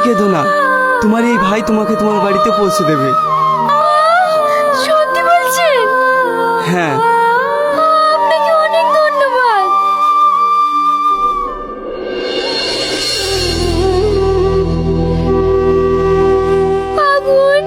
কেঁদো না, তোমার এই ভাই তোমাকে তোমার বাড়িতে পৌঁছে দেবে। সত্যি বলছেন? হ্যাঁ। আপনাকে অনেক ধন্যবাদ। আগুন,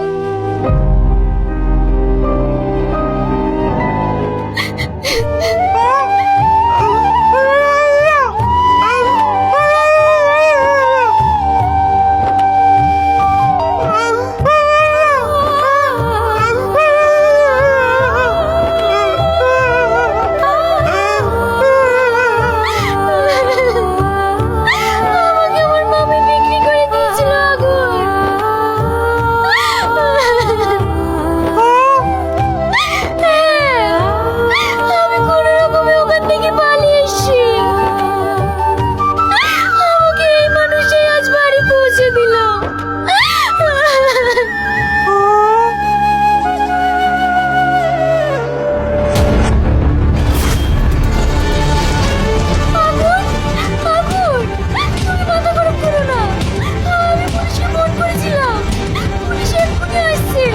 আমাকে আমার মামি বিক্রি করে দিয়েছিল। আগুন, হ্যাঁ, আমি কোনো রকমে ওখান থেকে পালিয়ে এসেছি। আমাকে এই মানুষই আজ বাড়ি পৌঁছে দিল। আগুন, আগুন, তুমি মাথা গরম করো না। আমি পুলিশকে ফোন করেছিলাম, পুলিশ এক্ষুনি আসছে।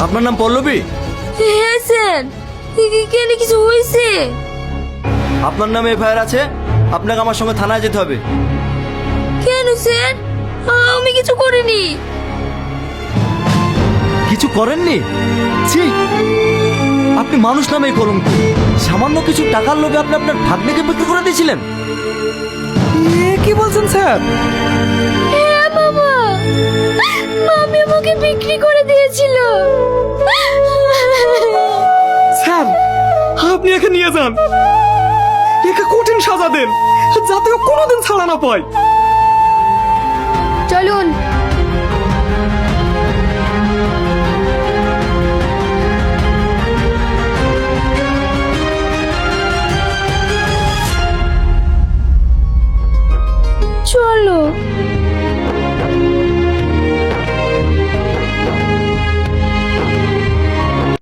আপনার নাম পল্লবী? হ্যাঁ স্যার, কেন কিছু হয়েছে? আপনার নামে এফআইআর আছে, আপনাকে আমার সঙ্গে থানায় যেতে হবে। কেন স্যার? আমি কিছু করিনি। কিছু করেননি? ছি, আপনি মানুষ নামেই কলঙ্ক। সামান্য কিছু টাকার লোভে আপনি আপনার ভাগ্নেকে বিক্রি করে দিয়েছিলেন। কি বলছেন স্যার? হ্যাঁ বাবা, মামি আমাকে বিক্রি করে দিয়েছিল। স্যার, আপনি একে নিয়ে যান, একে কঠিন সাজা দেন, যাতে ও কোনোদিন ছাড়া না পায়। চলুন।